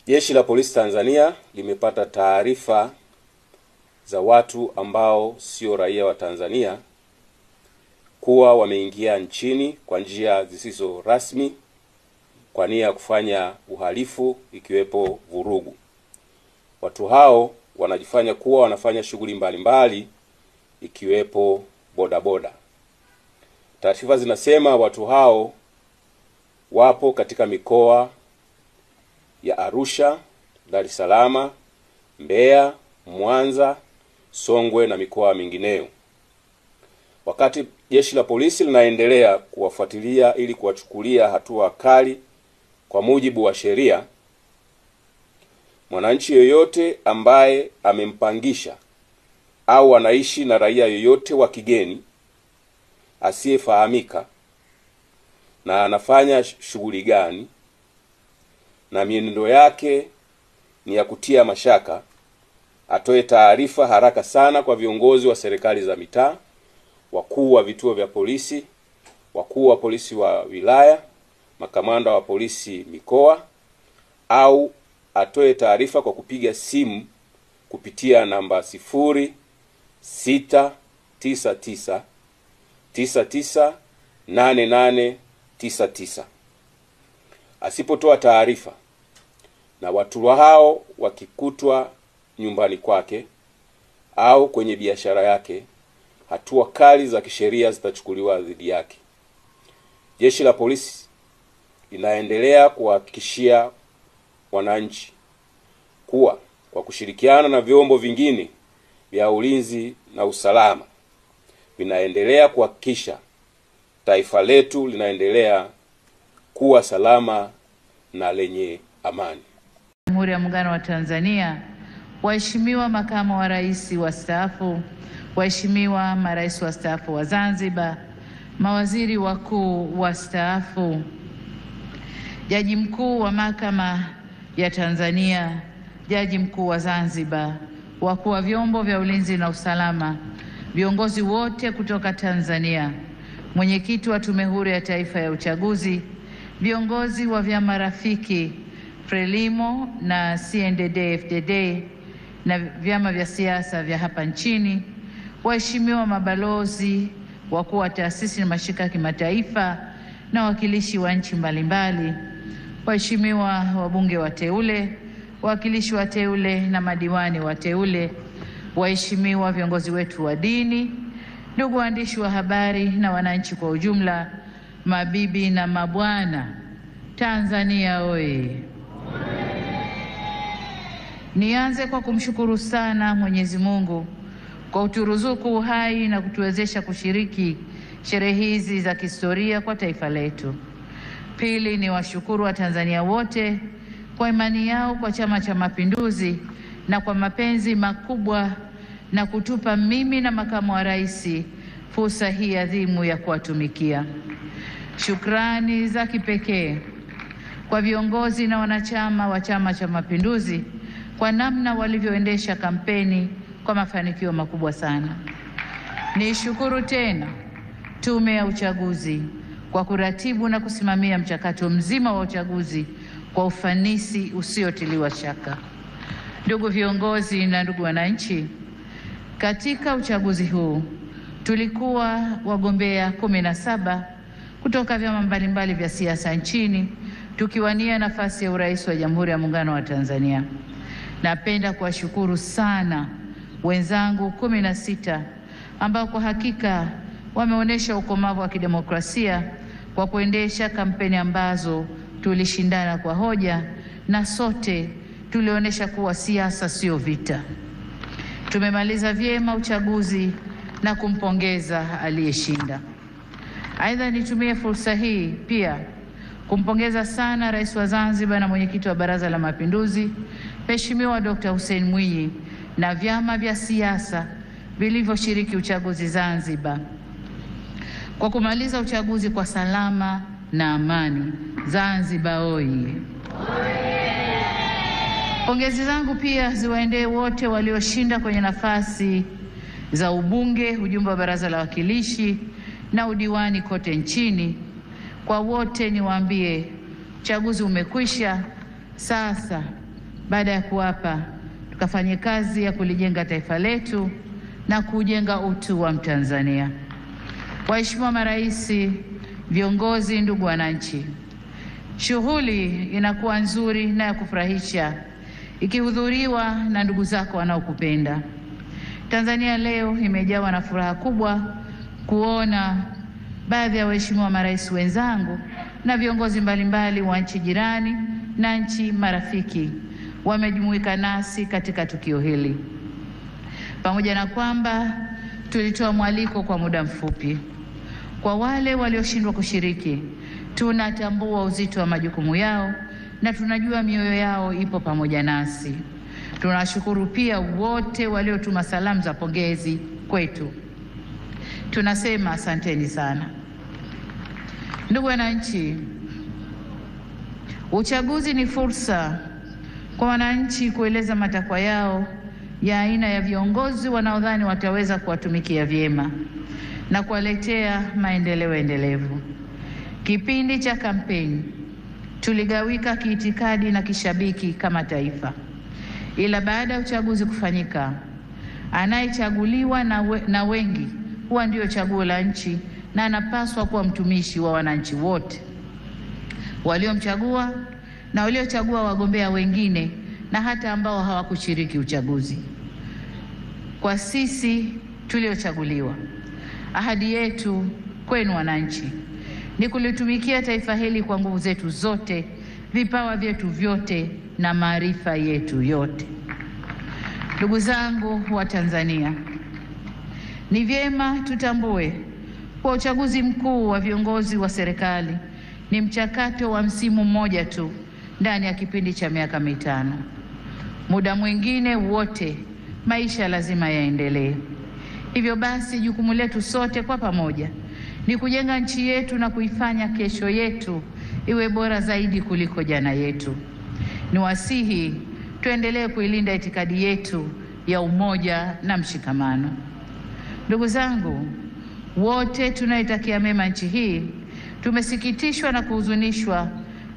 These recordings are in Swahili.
Jeshi la Polisi Tanzania limepata taarifa za watu ambao sio raia wa Tanzania kuwa wameingia nchini kwa njia zisizo rasmi kwa nia ya kufanya uhalifu ikiwepo vurugu. Watu hao wanajifanya kuwa wanafanya shughuli mbalimbali ikiwepo bodaboda. Taarifa zinasema watu hao wapo katika mikoa ya Arusha, Dar es Salaam, Mbeya, Mwanza, Songwe na mikoa mingineyo. Wakati jeshi la polisi linaendelea kuwafuatilia ili kuwachukulia hatua kali kwa mujibu wa sheria, mwananchi yoyote ambaye amempangisha au anaishi na raia yoyote wa kigeni asiyefahamika na anafanya shughuli gani na mienendo yake ni ya kutia mashaka, atoe taarifa haraka sana kwa viongozi wa serikali za mitaa, wakuu wa vituo vya polisi, wakuu wa polisi wa wilaya, makamanda wa polisi mikoa, au atoe taarifa kwa kupiga simu kupitia namba 0699998899. Asipotoa taarifa na watu hao wakikutwa nyumbani kwake au kwenye biashara yake, hatua kali za kisheria zitachukuliwa dhidi yake. Jeshi la polisi linaendelea kuhakikishia wananchi kuwa kwa kushirikiana na vyombo vingine vya ulinzi na usalama vinaendelea kuhakikisha taifa letu linaendelea kuwa salama na lenye amani. Jamhuri ya Muungano wa Tanzania, waheshimiwa makamu wa rais wastaafu, waheshimiwa marais wastaafu wa Zanzibar, mawaziri wakuu wastaafu, Jaji Mkuu wa Mahakama ya Tanzania, Jaji Mkuu wa Zanzibar, wakuu wa vyombo vya ulinzi na usalama, viongozi wote kutoka Tanzania, mwenyekiti wa Tume Huru ya Taifa ya Uchaguzi, viongozi wa vyama rafiki Frelimo na CNDD-FDD na vyama vya siasa vya hapa nchini, waheshimiwa mabalozi, wakuu wa taasisi na mashirika ya kimataifa na wakilishi wa nchi mbalimbali, waheshimiwa wabunge wateule, wawakilishi wateule na madiwani wateule, waheshimiwa viongozi wetu wa dini, ndugu waandishi wa habari na wananchi kwa ujumla, mabibi na mabwana, Tanzania oye! Nianze kwa kumshukuru sana Mwenyezi Mungu kwa kuturuzuku uhai na kutuwezesha kushiriki sherehe hizi za kihistoria kwa taifa letu. Pili, ni washukuru wa Tanzania wote kwa imani yao kwa Chama cha Mapinduzi na kwa mapenzi makubwa na kutupa mimi na makamu wa rais fursa hii adhimu ya kuwatumikia. Shukrani za kipekee kwa viongozi na wanachama wa Chama cha Mapinduzi kwa namna walivyoendesha kampeni kwa mafanikio makubwa sana. Nishukuru tena Tume ya Uchaguzi kwa kuratibu na kusimamia mchakato mzima wa uchaguzi kwa ufanisi usiotiliwa shaka. Ndugu viongozi na ndugu wananchi, katika uchaguzi huu tulikuwa wagombea 17 kutoka vyama mbalimbali vya siasa nchini tukiwania nafasi ya urais wa Jamhuri ya Muungano wa Tanzania. Napenda kuwashukuru sana wenzangu 16 ambao kwa hakika wameonyesha ukomavu wa kidemokrasia kwa kuendesha kampeni ambazo tulishindana kwa hoja na sote tulionyesha kuwa siasa sio vita. Tumemaliza vyema uchaguzi na kumpongeza aliyeshinda. Aidha, nitumie fursa hii pia kumpongeza sana Rais wa Zanzibar na mwenyekiti wa Baraza la Mapinduzi, Mheshimiwa Dr. Hussein Mwinyi na vyama vya siasa vilivyoshiriki uchaguzi Zanzibar kwa kumaliza uchaguzi kwa salama na amani. Zanzibar oye! Pongezi zangu pia ziwaendee wote walioshinda kwenye nafasi za ubunge, ujumbe wa Baraza la Wawakilishi na udiwani kote nchini. Kwa wote niwaambie, uchaguzi umekwisha. Sasa baada ya kuapa tukafanye kazi ya kulijenga taifa letu na kujenga utu wa Mtanzania. Waheshimiwa marais, viongozi, ndugu wananchi, shughuli inakuwa nzuri na ya kufurahisha ikihudhuriwa na ndugu zako wanaokupenda. Tanzania leo imejawa na furaha kubwa kuona baadhi ya waheshimiwa marais wenzangu na viongozi mbalimbali wa nchi jirani na nchi marafiki wamejumuika nasi katika tukio hili. Pamoja na kwamba tulitoa mwaliko kwa muda mfupi, kwa wale walioshindwa kushiriki, tunatambua uzito wa majukumu yao na tunajua mioyo yao ipo pamoja nasi. Tunashukuru pia wote waliotuma salamu za pongezi kwetu. Tunasema asanteni sana. Ndugu wananchi, uchaguzi ni fursa kwa wananchi kueleza matakwa yao ya aina ya viongozi wanaodhani wataweza kuwatumikia vyema na kuwaletea maendeleo endelevu. Kipindi cha kampeni tuligawika kiitikadi na kishabiki kama taifa, ila baada ya uchaguzi kufanyika, anayechaguliwa na wengi huwa ndio chaguo la nchi na anapaswa kuwa mtumishi wa wananchi wote waliomchagua na waliochagua wagombea wengine na hata ambao hawakushiriki uchaguzi. Kwa sisi tuliochaguliwa, ahadi yetu kwenu wananchi ni kulitumikia taifa hili kwa nguvu zetu zote, vipawa vyetu vyote na maarifa yetu yote. Ndugu zangu wa Tanzania, ni vyema tutambue kwa uchaguzi mkuu wa viongozi wa serikali ni mchakato wa msimu mmoja tu ndani ya kipindi cha miaka mitano. Muda mwingine wote maisha lazima yaendelee. Hivyo basi jukumu letu sote kwa pamoja ni kujenga nchi yetu na kuifanya kesho yetu iwe bora zaidi kuliko jana yetu. Niwasihi tuendelee kuilinda itikadi yetu ya umoja na mshikamano. Ndugu zangu, wote tunaitakia mema nchi hii, tumesikitishwa na kuhuzunishwa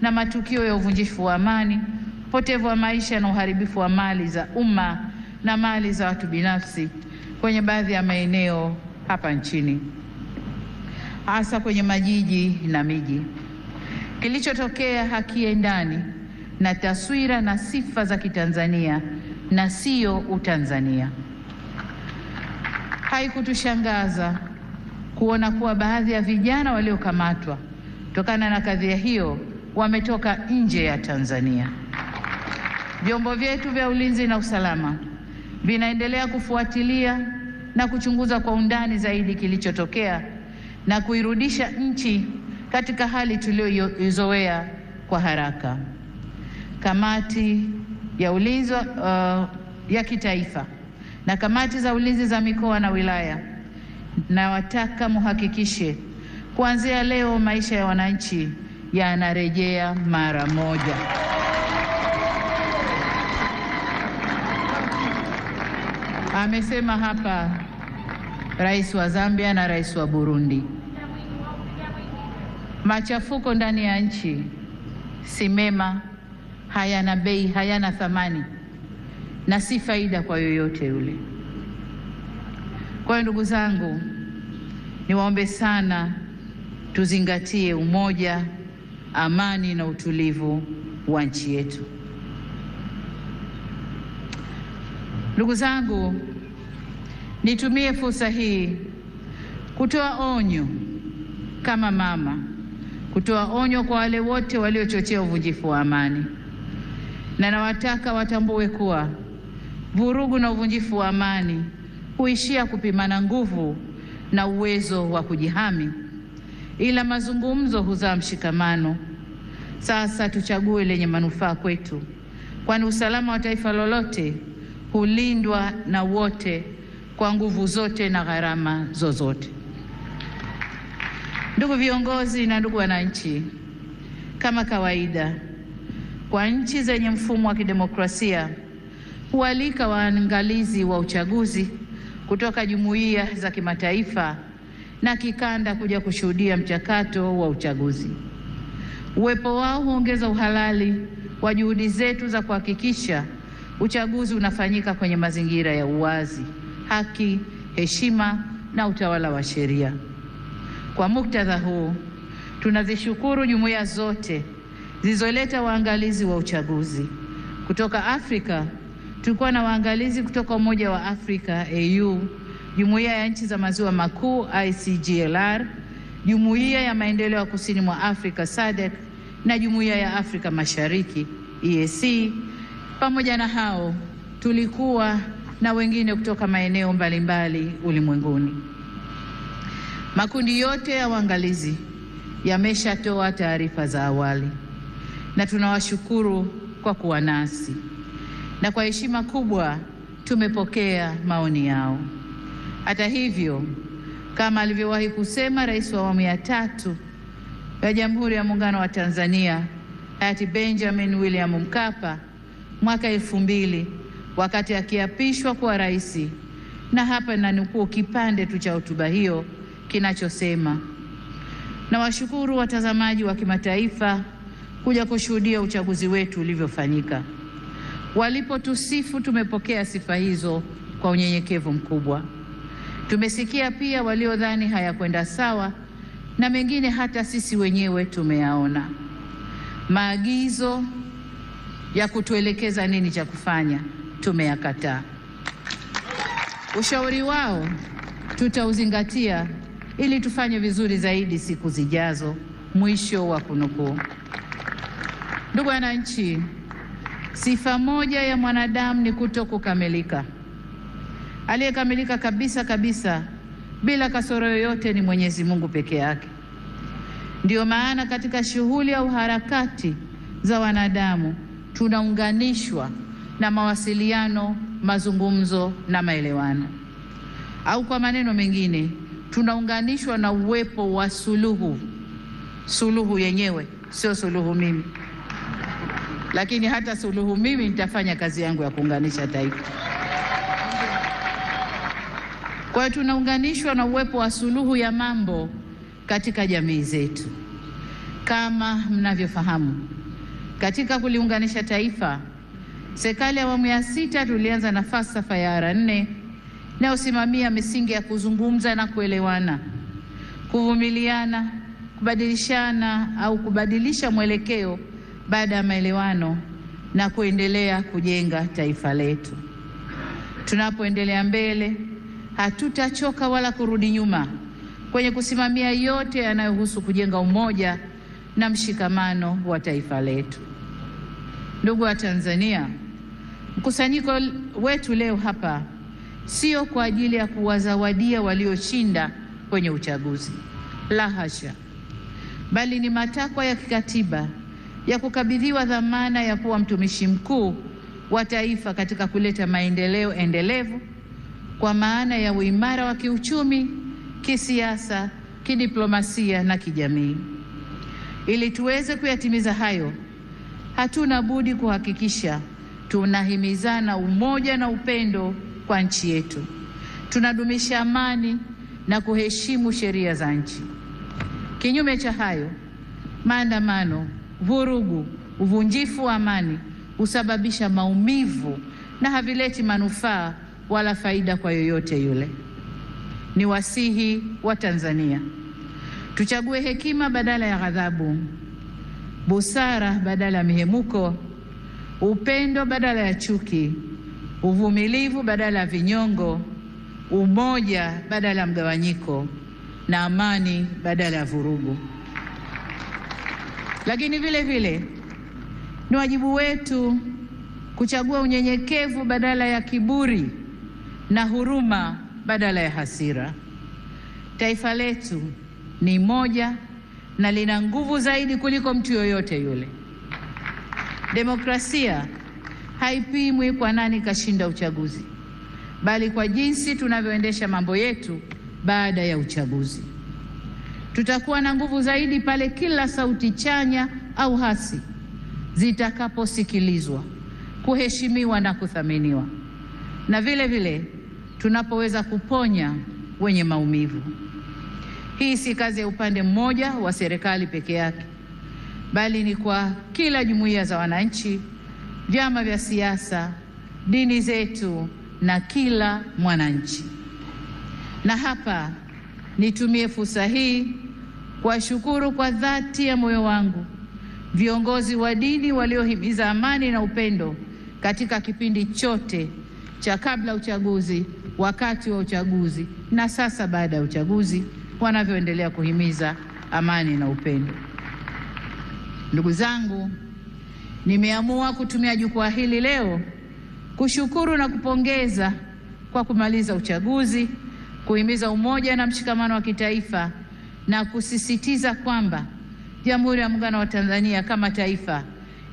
na matukio ya uvunjifu wa amani, upotevu wa maisha na uharibifu wa mali za umma na mali za watu binafsi kwenye baadhi ya maeneo hapa nchini, hasa kwenye majiji na miji. Kilichotokea hakiendani na taswira na sifa za Kitanzania na sio Utanzania. Haikutushangaza kuona kuwa baadhi ya vijana waliokamatwa kutokana na kadhia hiyo wametoka nje ya Tanzania. Vyombo vyetu vya ulinzi na usalama vinaendelea kufuatilia na kuchunguza kwa undani zaidi kilichotokea na kuirudisha nchi katika hali tuliyoizoea kwa haraka. Kamati ya ulinzi ya kitaifa na kamati za ulinzi za mikoa na wilaya, na wataka muhakikishe kuanzia leo maisha ya wananchi yanarejea mara moja. Amesema hapa Rais wa Zambia na Rais wa Burundi. Machafuko ndani ya nchi si mema, hayana bei, hayana thamani na si faida kwa yoyote yule. Kwa hiyo ndugu zangu, niwaombe sana tuzingatie umoja, amani na utulivu wa nchi yetu. Ndugu zangu, nitumie fursa hii kutoa onyo kama mama, kutoa onyo kwa wale wote waliochochea uvunjifu wa amani, na nawataka watambue kuwa vurugu na uvunjifu wa amani huishia kupimana nguvu na uwezo wa kujihami, ila mazungumzo huzaa mshikamano. Sasa tuchague lenye manufaa kwetu, kwani usalama wa taifa lolote hulindwa na wote kwa nguvu zote na gharama zozote. Ndugu viongozi na ndugu wananchi, kama kawaida kwa nchi zenye mfumo wa kidemokrasia hualika waangalizi wa uchaguzi kutoka jumuiya za kimataifa na kikanda kuja kushuhudia mchakato wa uchaguzi. Uwepo wao huongeza uhalali wa juhudi zetu za kuhakikisha uchaguzi unafanyika kwenye mazingira ya uwazi, haki, heshima na utawala wa sheria. Kwa muktadha huu, tunazishukuru jumuiya zote zilizoleta waangalizi wa uchaguzi. Kutoka Afrika, tulikuwa na waangalizi kutoka Umoja wa Afrika AU, Jumuiya ya Nchi za Maziwa Makuu ICGLR, Jumuiya ya Maendeleo ya Kusini mwa Afrika SADC na Jumuiya ya Afrika Mashariki EAC. Pamoja na hao, tulikuwa na wengine kutoka maeneo mbalimbali ulimwenguni. Makundi yote ya waangalizi yameshatoa taarifa za awali na tunawashukuru kwa kuwa nasi, na kwa heshima kubwa tumepokea maoni yao. Hata hivyo, kama alivyowahi kusema Rais wa awamu ya 3 ya Jamhuri ya Muungano wa Tanzania hayati Benjamin William Mkapa mwaka 2000 wakati akiapishwa kuwa rais, na hapa nanukuu kipande tu cha hotuba hiyo kinachosema: nawashukuru watazamaji wa kimataifa kuja kushuhudia uchaguzi wetu ulivyofanyika. Walipotusifu, tumepokea sifa hizo kwa unyenyekevu mkubwa. Tumesikia pia waliodhani hayakwenda sawa, na mengine hata sisi wenyewe tumeyaona. Maagizo ya kutuelekeza nini cha kufanya tumeyakataa. Ushauri wao tutauzingatia ili tufanye vizuri zaidi siku zijazo. Mwisho wa kunukuu. Ndugu wananchi, sifa moja ya mwanadamu ni kutokukamilika. Aliyekamilika kabisa kabisa bila kasoro yoyote ni Mwenyezi Mungu peke yake. Ndiyo maana katika shughuli au harakati za wanadamu tunaunganishwa na mawasiliano, mazungumzo na maelewano. Au kwa maneno mengine, tunaunganishwa na uwepo wa suluhu. Suluhu yenyewe sio suluhu mimi, lakini hata suluhu mimi nitafanya kazi yangu ya kuunganisha taifa. Kwa hiyo tunaunganishwa na uwepo wa suluhu ya mambo katika jamii zetu. Kama mnavyofahamu, katika kuliunganisha taifa, serikali ya awamu ya 6 tulianza na falsafa ya R4 inayosimamia misingi ya kuzungumza na kuelewana, kuvumiliana, kubadilishana au kubadilisha mwelekeo baada ya maelewano na kuendelea kujenga taifa letu. Tunapoendelea mbele, hatutachoka wala kurudi nyuma kwenye kusimamia yote yanayohusu kujenga umoja na mshikamano wa taifa letu. Ndugu wa Tanzania, mkusanyiko wetu leo hapa sio kwa ajili ya kuwazawadia walioshinda kwenye uchaguzi, la hasha, bali ni matakwa ya kikatiba ya kukabidhiwa dhamana ya kuwa mtumishi mkuu wa taifa katika kuleta maendeleo endelevu kwa maana ya uimara wa kiuchumi, kisiasa, kidiplomasia na kijamii. Ili tuweze kuyatimiza hayo, hatuna budi kuhakikisha tunahimizana umoja na upendo kwa nchi yetu. Tunadumisha amani na kuheshimu sheria za nchi. Kinyume cha hayo, maandamano, vurugu, uvunjifu wa amani husababisha maumivu na havileti manufaa wala faida kwa yoyote yule. Ni wasihi wa Tanzania tuchague hekima badala ya ghadhabu, busara badala ya mihemuko, upendo badala ya chuki, uvumilivu badala ya vinyongo, umoja badala ya mgawanyiko, na amani badala ya vurugu. Lakini vile vile ni wajibu wetu kuchagua unyenyekevu badala ya kiburi na huruma badala ya hasira. Taifa letu ni moja na lina nguvu zaidi kuliko mtu yoyote yule. Demokrasia haipimwi kwa nani kashinda uchaguzi, bali kwa jinsi tunavyoendesha mambo yetu baada ya uchaguzi. Tutakuwa na nguvu zaidi pale kila sauti chanya au hasi zitakaposikilizwa, kuheshimiwa na kuthaminiwa, na vile vile tunapoweza kuponya wenye maumivu. Hii si kazi ya upande mmoja wa serikali peke yake, bali ni kwa kila jumuiya za wananchi, vyama vya siasa, dini zetu na kila mwananchi. Na hapa nitumie fursa hii kuwashukuru kwa dhati ya moyo wangu viongozi wa dini waliohimiza amani na upendo katika kipindi chote cha kabla uchaguzi, wakati wa uchaguzi na sasa baada ya uchaguzi, wanavyoendelea kuhimiza amani na upendo. Ndugu zangu, nimeamua kutumia jukwaa hili leo kushukuru na kupongeza kwa kumaliza uchaguzi, kuhimiza umoja na mshikamano wa kitaifa na kusisitiza kwamba Jamhuri ya Muungano wa Tanzania kama taifa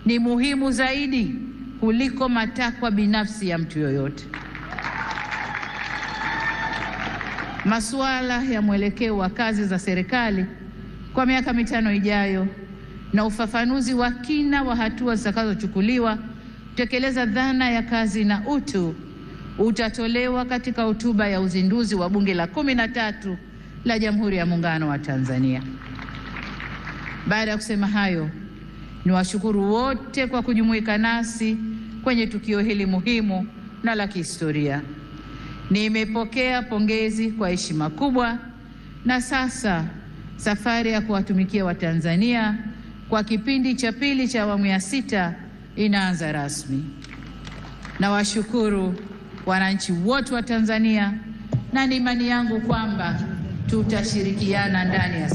ni muhimu zaidi kuliko matakwa binafsi ya mtu yoyote. Masuala ya mwelekeo wa kazi za serikali kwa miaka 5 ijayo na ufafanuzi wa kina wa hatua zitakazochukuliwa kutekeleza dhana ya kazi na utu utatolewa katika hotuba ya uzinduzi wa Bunge la 13 la Jamhuri ya Muungano wa Tanzania. Baada ya kusema hayo, niwashukuru wote kwa kujumuika nasi kwenye tukio hili muhimu na la kihistoria. Nimepokea pongezi kwa heshima kubwa, na sasa safari ya kuwatumikia Watanzania kwa kipindi cha pili cha awamu ya 6 inaanza rasmi. Nawashukuru wananchi wote wa Tanzania, na ni imani yangu kwamba tutashirikiana ndani ya